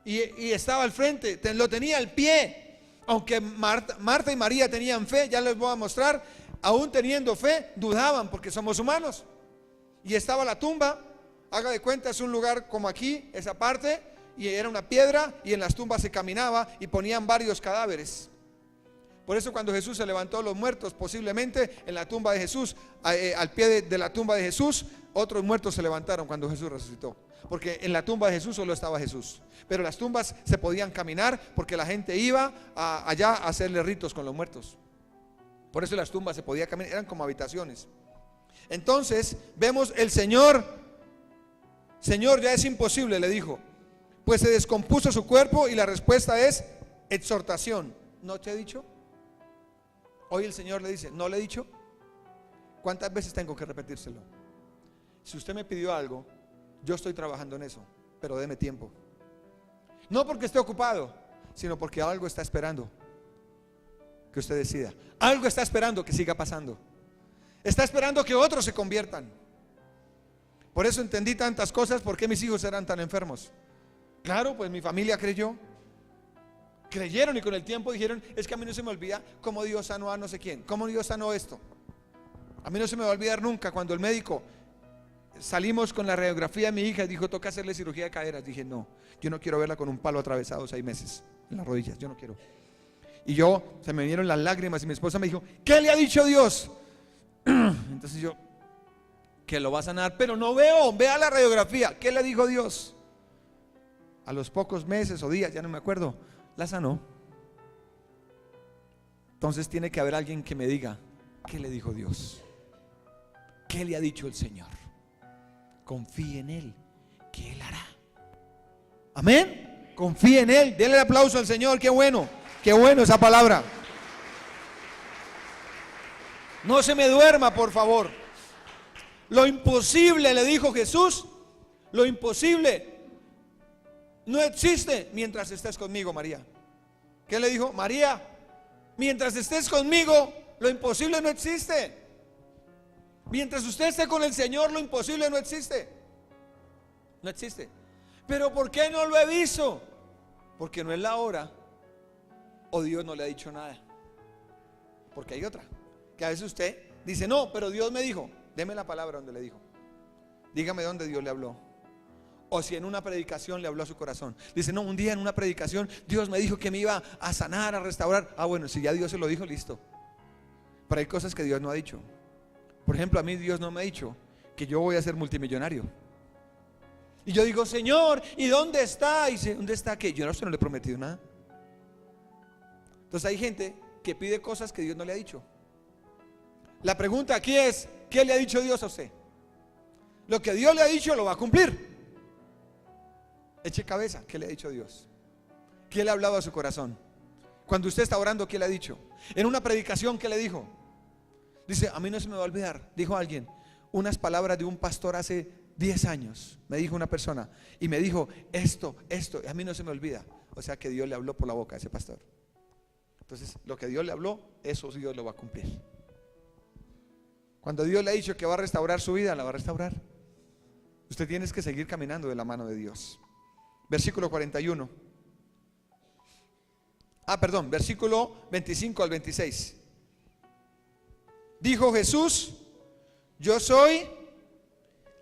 y estaba al frente, lo tenía al pie. Aunque Marta y María tenían fe, ya les voy a mostrar, aún teniendo fe, dudaban porque somos humanos. Y estaba la tumba, haga de cuenta, es un lugar como aquí, esa parte, y era una piedra, y en las tumbas se caminaba y ponían varios cadáveres. Por eso cuando Jesús se levantó los muertos, posiblemente en la tumba de Jesús, al pie de la tumba de Jesús, otros muertos se levantaron cuando Jesús resucitó. Porque en la tumba de Jesús solo estaba Jesús. Pero las tumbas se podían caminar porque la gente iba allá a hacerle ritos con los muertos. Por eso las tumbas se podían caminar, eran como habitaciones. Entonces vemos el Señor, ya es imposible, le dijo, pues se descompuso su cuerpo, y la respuesta es exhortación. ¿No te he dicho? Hoy el Señor le dice, ¿no le he dicho? ¿Cuántas veces tengo que repetírselo? Si usted me pidió algo, yo estoy trabajando en eso, pero deme tiempo. No porque esté ocupado, sino porque algo está esperando que usted decida. Algo está esperando que siga pasando. Está esperando que otros se conviertan. Por eso entendí tantas cosas, por qué mis hijos eran tan enfermos. Claro, pues mi familia creyeron, y con el tiempo dijeron, es que a mí no se me olvida cómo Dios sanó a no sé quién, cómo Dios sanó esto. A mí no se me va a olvidar nunca cuando el médico, salimos con la radiografía de mi hija y dijo, toca hacerle cirugía de caderas. Dije, no, yo no quiero verla con un palo atravesado 6 meses en las rodillas, yo no quiero. Y se me vinieron las lágrimas, y mi esposa me dijo, ¿qué le ha dicho Dios? Entonces yo, que lo va a sanar, pero no vea la radiografía. ¿Qué le dijo Dios? A los pocos meses o días, ya no me acuerdo, la sanó. Entonces tiene que haber alguien que me diga, ¿qué le dijo Dios? ¿Qué le ha dicho el Señor? Confíe en Él, que Él hará. Amén. Confíe en Él. Denle el aplauso al Señor. Qué bueno esa palabra. No se me duerma, por favor. Lo imposible, le dijo Jesús, lo imposible no existe mientras estés conmigo, María. ¿Qué le dijo? María, mientras estés conmigo, lo imposible no existe. Mientras usted esté con el Señor, lo imposible no existe. No existe. Pero ¿por qué no lo he visto? Porque no es la hora, o Dios no le ha dicho nada. Porque hay otra, que a veces usted dice, no, pero Dios me dijo. Deme la palabra donde le dijo. Dígame dónde Dios le habló. O si en una predicación le habló a su corazón. Dice, no, un día en una predicación Dios me dijo que me iba a sanar, a restaurar. Ah, bueno, si ya Dios se lo dijo, listo. Pero hay cosas que Dios no ha dicho. Por ejemplo, a mí Dios no me ha dicho que yo voy a ser multimillonario. Y yo digo, Señor, ¿y dónde está? Y dice, ¿dónde está qué? Yo a usted no le he prometido nada. Entonces hay gente que pide cosas que Dios no le ha dicho. La pregunta aquí es, ¿qué le ha dicho Dios a usted? Lo que Dios le ha dicho lo va a cumplir. Eche cabeza, ¿qué le ha dicho Dios? ¿Qué le ha hablado a su corazón? Cuando usted está orando, ¿qué le ha dicho? En una predicación, ¿qué le dijo? Dice, a mí no se me va a olvidar, dijo alguien, unas palabras de un pastor hace 10 años. Me dijo una persona y me dijo esto, a mí no se me olvida. O sea que Dios le habló por la boca a ese pastor. Entonces, lo que Dios le habló, eso Dios lo va a cumplir. Cuando Dios le ha dicho que va a restaurar su vida, la va a restaurar. Usted tiene que seguir caminando de la mano de Dios. Versículo 41. Versículo 25 al 26. Dijo Jesús, yo soy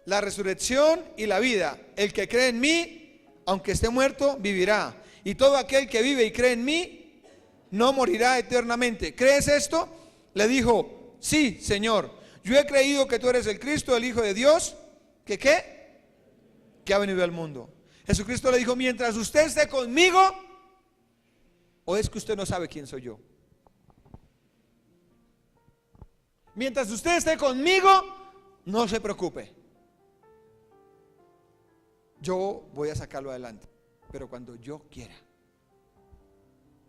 la resurrección y la vida. El que cree en mí, aunque esté muerto, vivirá. Y todo aquel que vive y cree en mí, no morirá eternamente. ¿Crees esto? Le dijo, sí, Señor. Yo he creído que tú eres el Cristo, el Hijo de Dios. ¿Que qué? Que ha venido al mundo. Jesucristo le dijo, mientras usted esté conmigo, ¿o es que usted no sabe quién soy yo? Mientras usted esté conmigo, no se preocupe. Yo voy a sacarlo adelante, pero cuando yo quiera.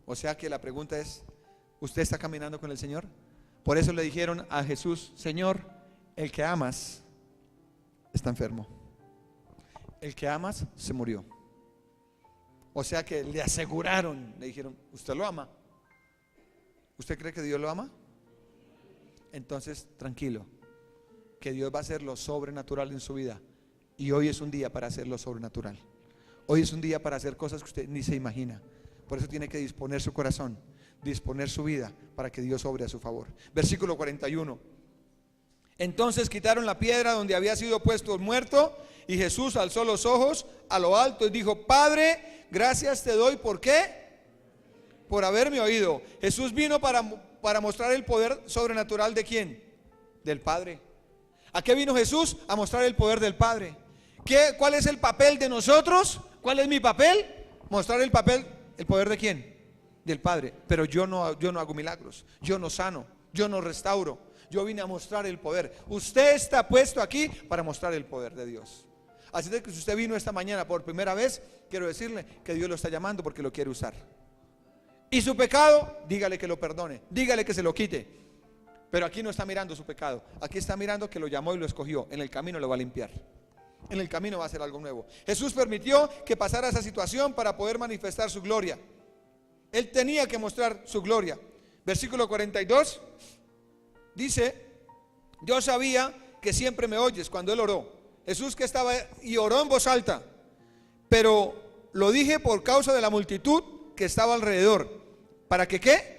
O sea que la pregunta es, ¿usted está caminando con el Señor? Por eso le dijeron a Jesús, Señor, el que amas está enfermo. El que amas se murió. O sea que le aseguraron, le dijeron, ¿usted lo ama? ¿Usted cree que Dios lo ama? Entonces, tranquilo, que Dios va a hacer lo sobrenatural en su vida. Y hoy es un día para hacer lo sobrenatural. Hoy es un día para hacer cosas que usted ni se imagina. Por eso tiene que disponer su corazón, disponer su vida para que Dios obre a su favor. Versículo 41. Entonces quitaron la piedra donde había sido puesto el muerto, y Jesús alzó los ojos a lo alto y dijo, Padre, gracias te doy. ¿Por qué? Por haberme oído. Jesús vino para mostrar el poder sobrenatural ¿de quién? Del Padre. ¿A qué vino Jesús? A mostrar el poder del Padre. ¿Cuál es el papel de nosotros? ¿Cuál es mi papel? Mostrar el poder ¿de quién? Del Padre. Pero yo no hago milagros, yo no sano, yo no restauro. Yo vine a mostrar el poder. Usted está puesto aquí para mostrar el poder de Dios. Así de que si usted vino esta mañana por primera vez, quiero decirle que Dios lo está llamando porque lo quiere usar. Y su pecado, dígale que lo perdone, dígale que se lo quite. Pero aquí no está mirando su pecado, aquí está mirando que lo llamó y lo escogió. En el camino lo va a limpiar, en el camino va a hacer algo nuevo. Jesús permitió que pasara esa situación para poder manifestar su gloria. Él tenía que mostrar su gloria. Versículo 42 dice, yo sabía que siempre me oyes. Cuando él oró, Jesús que estaba y oró en voz alta, pero lo dije por causa de la multitud que estaba alrededor. ¿Para que qué?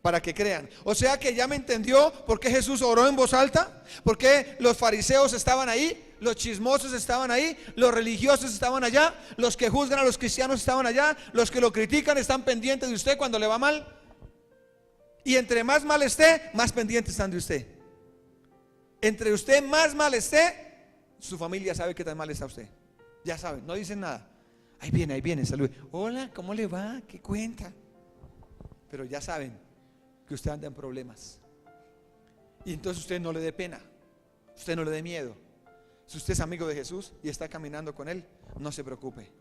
Para que crean. O sea que ya me entendió por qué Jesús oró en voz alta, por qué los fariseos estaban ahí, los chismosos estaban ahí, los religiosos estaban allá, los que juzgan a los cristianos estaban allá, los que lo critican están pendientes de usted cuando le va mal. Y entre más mal esté, más pendientes están de usted. Entre usted más mal esté, su familia sabe que tan mal está usted. Ya saben, no dicen nada. Ahí viene, salud. Hola, ¿cómo le va? ¿Qué cuenta? Pero ya saben que usted anda en problemas. Y entonces usted no le dé pena, usted no le dé miedo. Si usted es amigo de Jesús y está caminando con Él, no se preocupe.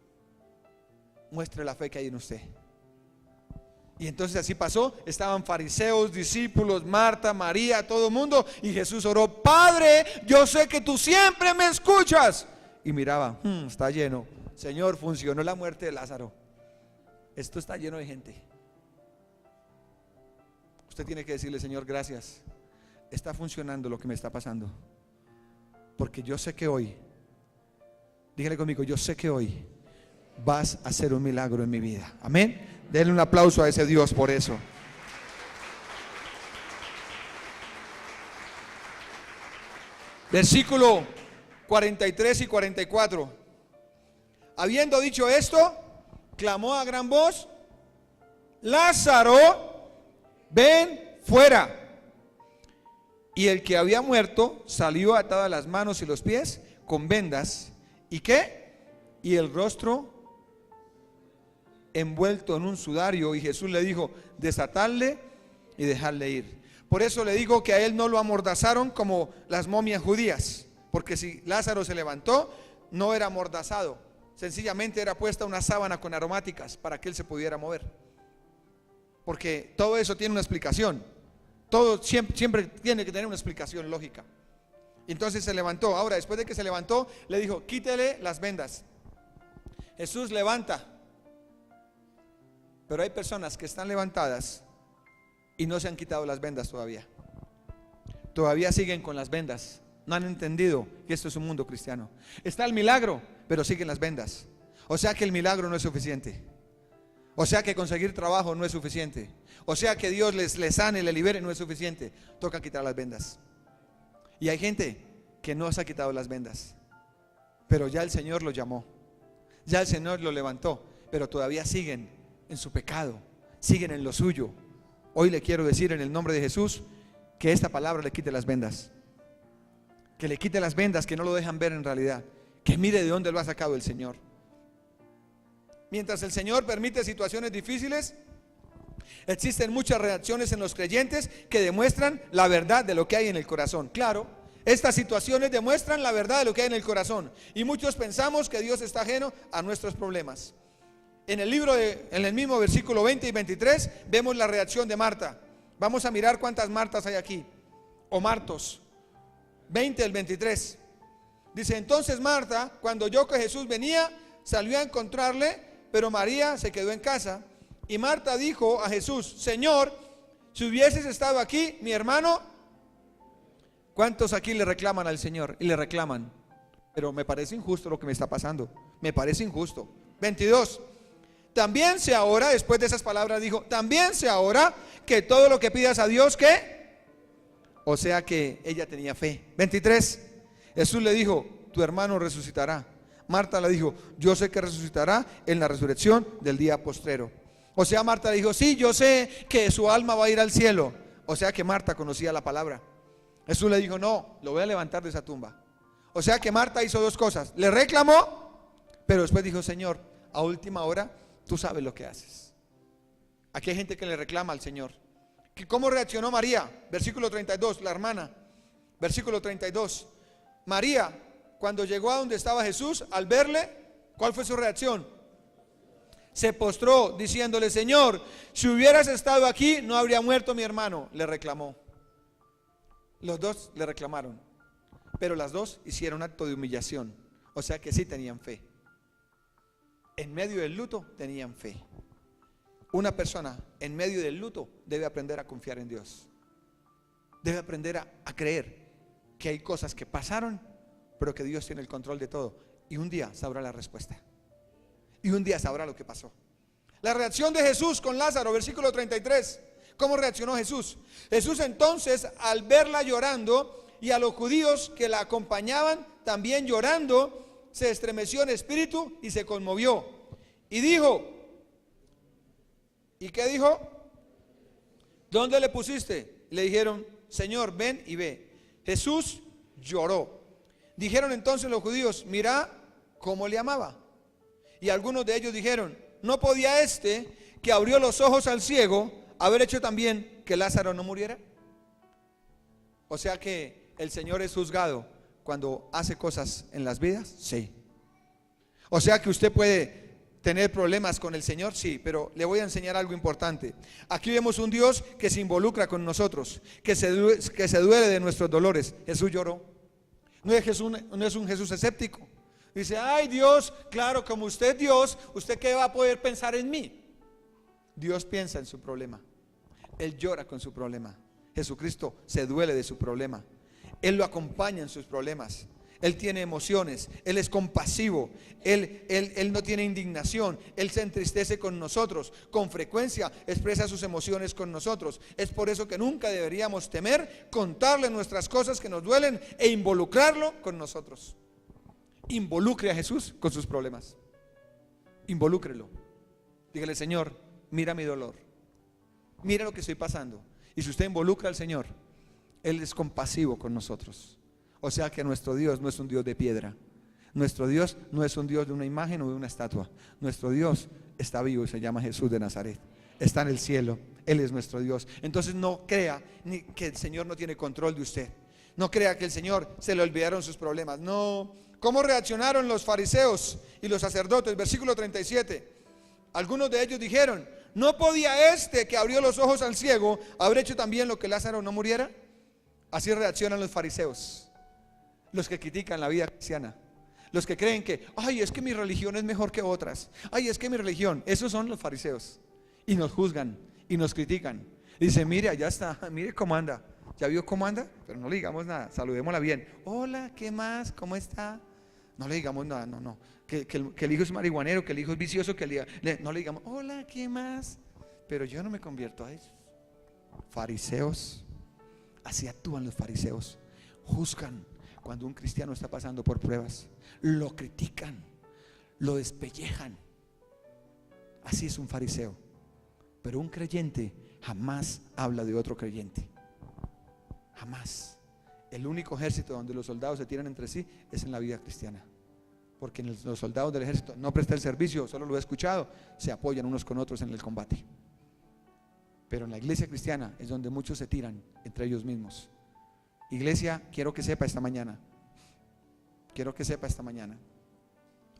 Muestre la fe que hay en usted. Y entonces así pasó, estaban fariseos, discípulos, Marta, María, todo el mundo, y Jesús oró: Padre, yo sé que tú siempre me escuchas. Y miraba, está lleno. Señor, funcionó la muerte de Lázaro. Esto está lleno de gente. Usted tiene que decirle: Señor, gracias, está funcionando lo que me está pasando, porque yo sé que hoy, dígale conmigo, yo sé que hoy vas a hacer un milagro en mi vida. Amén. Denle un aplauso a ese Dios por eso. Versículo 43 y 44. Habiendo dicho esto, clamó a gran voz: Lázaro, ven fuera. Y el que había muerto salió atado a las manos y los pies con vendas. ¿Y qué? Y el rostro envuelto en un sudario. Y Jesús le dijo: desatadle y dejadle ir. Por eso le digo que a él no lo amordazaron como las momias judías, porque si Lázaro se levantó, no era amordazado, sencillamente era puesta una sábana con aromáticas para que él se pudiera mover. Porque todo eso tiene una explicación. Todo siempre tiene que tener una explicación lógica. Entonces se levantó. Ahora, después de que se levantó, le dijo: quítele las vendas. Jesús levanta. Pero hay personas que están levantadas y no se han quitado las vendas todavía. Todavía siguen con las vendas. No han entendido que esto es un mundo cristiano. Está el milagro, pero siguen las vendas. O sea que el milagro no es suficiente. O sea que conseguir trabajo no es suficiente. O sea que Dios les sane, les libere, no es suficiente. Toca quitar las vendas. Y hay gente que no se ha quitado las vendas, pero ya el Señor lo llamó, ya el Señor lo levantó, pero todavía siguen en su pecado, siguen en lo suyo. Hoy le quiero decir en el nombre de Jesús que esta palabra le quite las vendas, que le quite las vendas que no lo dejan ver en realidad, que mire de dónde lo ha sacado el Señor. Mientras el Señor permite situaciones difíciles, existen muchas reacciones en los creyentes que demuestran la verdad de lo que hay en el corazón. Claro, estas situaciones demuestran la verdad de lo que hay en el corazón, y muchos pensamos que Dios está ajeno a nuestros problemas. En el mismo versículo 20 y 23 vemos la reacción de Marta. Vamos a mirar cuántas Martas hay aquí, o Martos. 20 al 23. Dice: entonces Marta, cuando oyó que Jesús venía, salió a encontrarle, pero María se quedó en casa. Y Marta dijo a Jesús: Señor, si hubieses estado aquí, mi hermano. ¿Cuántos aquí le reclaman al Señor? Y le reclaman: pero me parece injusto lo que me está pasando, me parece injusto. 22. También sé ahora, después de esas palabras dijo: también sé ahora que todo lo que pidas a Dios, ¿qué? O sea que ella tenía fe. 23. Jesús le dijo: tu hermano resucitará. Marta le dijo: yo sé que resucitará en la resurrección del día postrero. O sea, Marta le dijo: sí, yo sé que su alma va a ir al cielo. O sea que Marta conocía la palabra. Jesús le dijo: no, lo voy a levantar de esa tumba. O sea que Marta hizo dos cosas: le reclamó, pero después dijo: Señor, a última hora tú sabes lo que haces. Aquí hay gente que le reclama al Señor. ¿Cómo reaccionó María? Versículo 32, la hermana. Versículo 32. María, cuando llegó a donde estaba Jesús, al verle, ¿cuál fue su reacción? Se postró diciéndole: Señor, si hubieras estado aquí, no habría muerto mi hermano. Le reclamó. Los dos le reclamaron, pero las dos hicieron acto de humillación. O sea que sí tenían fe. En medio del luto tenían fe. Una persona en medio del luto debe aprender a confiar en Dios. Debe aprender a creer que hay cosas que pasaron, pero que Dios tiene el control de todo. Y un día sabrá la respuesta. Y un día sabrá lo que pasó. La reacción de Jesús con Lázaro, versículo 33. ¿Cómo reaccionó Jesús? Jesús entonces, al verla llorando y a los judíos que la acompañaban también llorando, se estremeció en espíritu y se conmovió. Y dijo, ¿y qué dijo? ¿Dónde le pusiste? Le dijeron: Señor, ven y ve. Jesús lloró. Dijeron entonces los judíos: mira cómo le amaba. Y algunos de ellos dijeron: ¿no podía este que abrió los ojos al ciego haber hecho también que Lázaro no muriera? O sea que el Señor es juzgado cuando hace cosas en las vidas. Sí. O sea que usted puede tener problemas con el Señor, sí, pero le voy a enseñar algo importante. Aquí vemos un Dios que se involucra con nosotros, que se duele de nuestros dolores. Jesús lloró. No es un Jesús escéptico. Dice, ay Dios, claro, como usted es Dios, ¿usted qué va a poder pensar en mí? Dios piensa en su problema. Él llora con su problema. Jesucristo se duele de su problema. Él lo acompaña en sus problemas. Él tiene emociones, Él es compasivo, Él no tiene indignación, Él se entristece con nosotros, con frecuencia expresa sus emociones con nosotros. Es por eso que nunca deberíamos temer contarle nuestras cosas que nos duelen e involucrarlo con nosotros. Involucre a Jesús con sus problemas. Involúcrelo. Dígale, Señor, mira mi dolor, mira lo que estoy pasando. Y si usted involucra al Señor, Él es compasivo con nosotros. O sea que nuestro Dios no es un Dios de piedra. Nuestro Dios no es un Dios de una imagen o de una estatua. Nuestro Dios está vivo y se llama Jesús de Nazaret. Está en el cielo. Él es nuestro Dios. Entonces no crea ni que el Señor no tiene control de usted. No crea que el Señor se le olvidaron sus problemas. No. ¿Cómo reaccionaron los fariseos y los sacerdotes? Versículo 37. Algunos de ellos dijeron, ¿no podía este que abrió los ojos al ciego haber hecho también lo que Lázaro no muriera? Así reaccionan los fariseos, los que critican la vida cristiana, los que creen que, ay, es que mi religión es mejor que otras, ay, es que mi religión, esos son los fariseos, y nos juzgan y nos critican. Dice, mire, allá está, mire cómo anda, ¿ya vio cómo anda? Pero no le digamos nada, saludémosla bien. Hola, ¿qué más? ¿Cómo está? No le digamos nada, no, que el hijo es marihuanero, que el hijo es vicioso, no le digamos, hola, ¿qué más? Pero yo no me convierto a ellos. Fariseos, así actúan los fariseos, juzgan. Cuando un cristiano está pasando por pruebas, lo critican, lo despellejan. Así es un fariseo. Pero un creyente jamás habla de otro creyente. Jamás. El único ejército donde los soldados se tiran entre sí es en la vida cristiana. Porque los soldados del ejército no prestan el servicio, solo lo he escuchado, se apoyan unos con otros en el combate. Pero en la iglesia cristiana es donde muchos se tiran entre ellos mismos. Iglesia, quiero que sepa esta mañana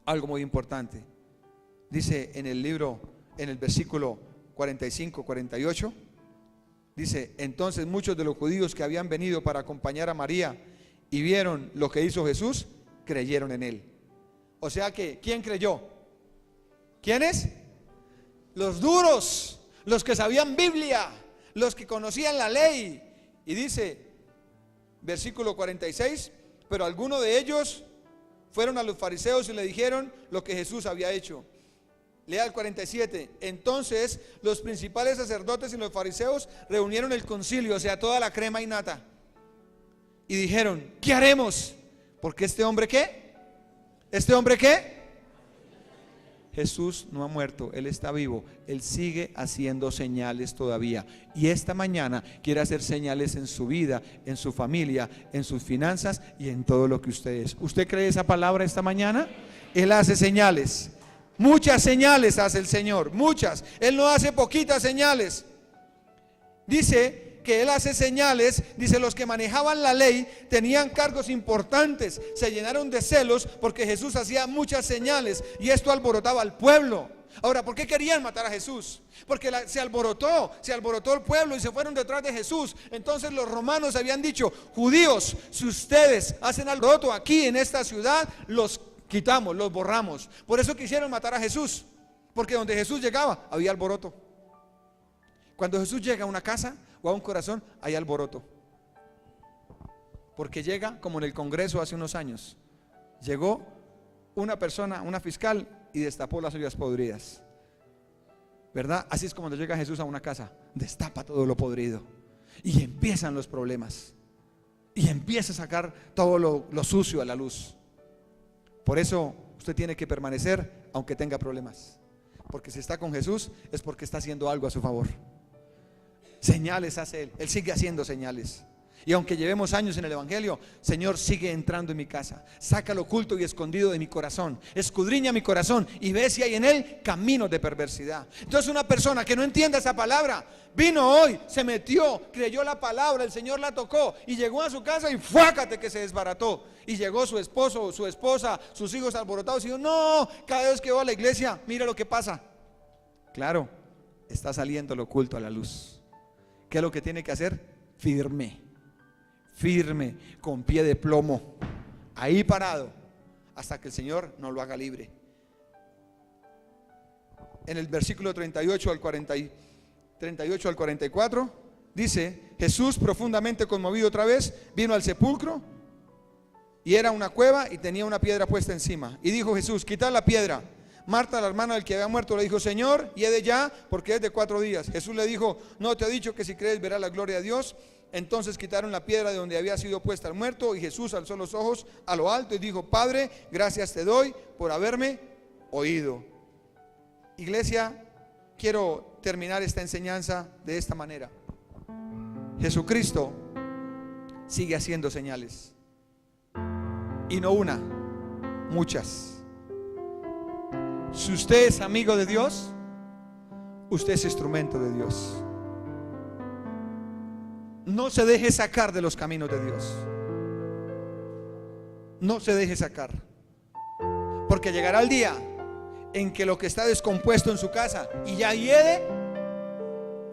algo muy importante. Dice en el libro, en el versículo 45, 48, dice, entonces muchos de los judíos que habían venido para acompañar a María y vieron lo que hizo Jesús, creyeron en él. O sea que, ¿quién creyó? ¿Quiénes? Los duros, los que sabían Biblia, los que conocían la ley. Y dice, versículo 46, pero algunos de ellos fueron a los fariseos y le dijeron lo que Jesús había hecho. Lea el 47. Entonces los principales sacerdotes y los fariseos reunieron el concilio, o sea, toda la crema y nata, y dijeron, ¿qué haremos? Porque este hombre, ¿qué? ¿Este hombre qué? Jesús no ha muerto, Él está vivo, Él sigue haciendo señales todavía. Y esta mañana quiere hacer señales en su vida, en su familia, en sus finanzas y en todo lo que usted es. ¿Usted cree esa palabra esta mañana? Él hace señales, muchas señales hace el Señor, muchas. Él no hace poquitas señales. Dice que Él hace señales, dice, los que manejaban la ley tenían cargos importantes, se llenaron de celos porque Jesús hacía muchas señales y esto alborotaba al pueblo. Ahora, ¿por qué querían matar a Jesús? Porque se alborotó el pueblo y se fueron detrás de Jesús. Entonces los romanos habían dicho, judíos, si ustedes hacen alboroto aquí en esta ciudad, los quitamos, los borramos. Por eso quisieron matar a Jesús, porque donde Jesús llegaba había alboroto. Cuando Jesús llega a una casa o a un corazón, hay alboroto. Porque llega como en el Congreso hace unos años. Llegó una persona, una fiscal, y destapó las ollas podridas, ¿verdad? Así es como cuando llega Jesús a una casa, destapa todo lo podrido y empiezan los problemas y empieza a sacar todo lo sucio a la luz. Por eso usted tiene que permanecer aunque tenga problemas, porque si está con Jesús es porque está haciendo algo a su favor. Señales hace Él sigue haciendo señales. Y aunque llevemos años en el evangelio, Señor, sigue entrando en mi casa. Saca lo oculto y escondido de mi corazón. Escudriña mi corazón y ve si hay en él caminos de perversidad. Entonces una persona que no entienda esa palabra, vino hoy, se metió, creyó la palabra, el Señor la tocó y llegó a su casa y ¡fuácate! Que se desbarató. Y llegó su esposo, su esposa, sus hijos alborotados y dijo: no, cada vez que voy a la iglesia, mira lo que pasa. Claro, está saliendo lo oculto a la luz. ¿Qué es lo que tiene que hacer? Firme, con pie de plomo, ahí parado, hasta que el Señor nos lo haga libre. En el versículo 38 al 44 dice: Jesús, profundamente conmovido otra vez, vino al sepulcro, y era una cueva y tenía una piedra puesta encima. Y dijo Jesús: quitad la piedra. Marta, la hermana del que había muerto, le dijo: Señor, hiede ya, porque es de 4 días. Jesús le dijo: no te he dicho que si crees verás la gloria de Dios. Entonces quitaron la piedra de donde había sido puesta el muerto, y Jesús alzó los ojos a lo alto y dijo: Padre, gracias te doy por haberme oído. Iglesia, quiero terminar esta enseñanza de esta manera. Jesucristo sigue haciendo señales, y no una, muchas. Si usted es amigo de Dios, usted es instrumento de Dios. No se deje sacar de los caminos de Dios. No se deje sacar, porque llegará el día en que lo que está descompuesto en su casa y ya hiede,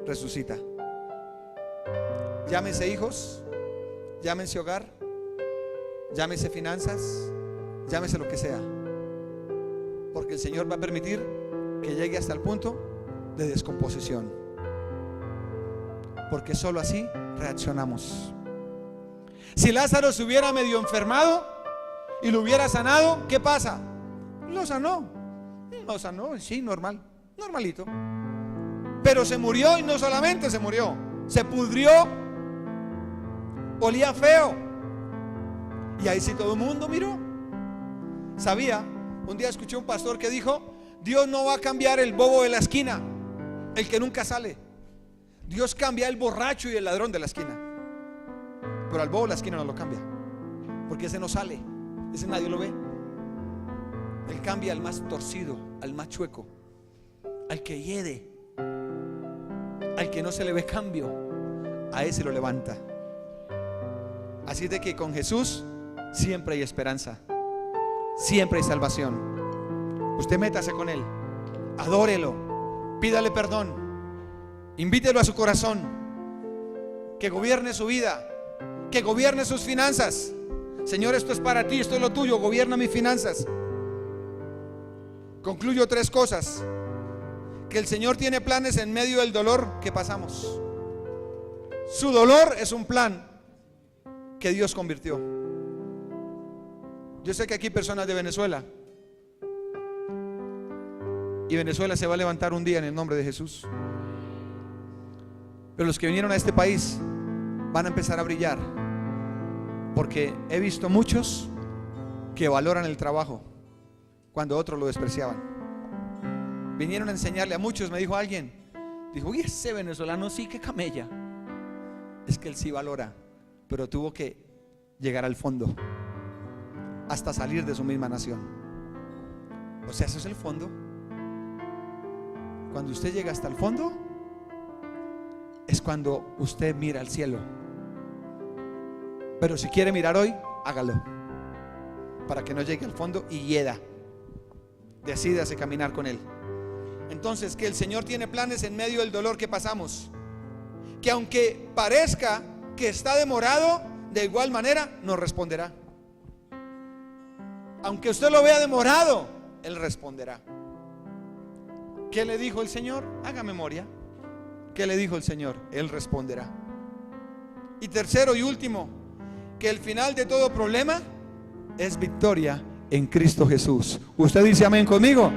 resucita. Llámese hijos, llámese hogar, llámese finanzas, llámese lo que sea, porque el Señor va a permitir que llegue hasta el punto de descomposición, porque solo así reaccionamos. Si Lázaro se hubiera medio enfermado y lo hubiera sanado, ¿qué pasa? Lo sanó, sí, normal, normalito. Pero se murió, y no solamente se murió, se pudrió, olía feo. Y ahí sí todo el mundo miró. Sabía, un día escuché un pastor que dijo: Dios no va a cambiar el bobo de la esquina, el que nunca sale. Dios cambia el borracho y el ladrón de la esquina, pero al bobo de la esquina no lo cambia, porque ese no sale, ese nadie lo ve. Él cambia al más torcido, al más chueco, al que hiede, al que no se le ve cambio, a ese lo levanta. Así de que con Jesús siempre hay esperanza, siempre hay salvación. Usted métase con Él, adórelo, pídale perdón, invítelo a su corazón, que gobierne su vida, que gobierne sus finanzas. Señor, esto es para ti, esto es lo tuyo, gobierna mis finanzas. Concluyo 3 cosas: que el Señor tiene planes en medio del dolor que pasamos. Su dolor es un plan que Dios convirtió. Yo sé que aquí hay personas de Venezuela, y Venezuela se va a levantar un día en el nombre de Jesús. Pero los que vinieron a este país van a empezar a brillar, porque he visto muchos que valoran el trabajo cuando otros lo despreciaban. Vinieron a enseñarle a muchos, me dijo alguien, dijo: uy, ese venezolano sí que camella. Es que él sí valora, pero tuvo que llegar al fondo, hasta salir de su misma nación. O sea, eso es el fondo. Cuando usted llega hasta el fondo, es cuando usted mira al cielo. Pero si quiere mirar hoy, hágalo, para que no llegue al fondo y hieda. Decídase caminar con Él. Entonces, que el Señor tiene planes en medio del dolor que pasamos, que aunque parezca que está demorado, de igual manera nos responderá. Aunque usted lo vea demorado, Él responderá. ¿Qué le dijo el Señor? Haga memoria. ¿Qué le dijo el Señor? Él responderá. Y tercero y último, que el final de todo problema es victoria en Cristo Jesús. ¿Usted dice amén conmigo?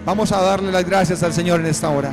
Vamos a darle las gracias al Señor en esta hora.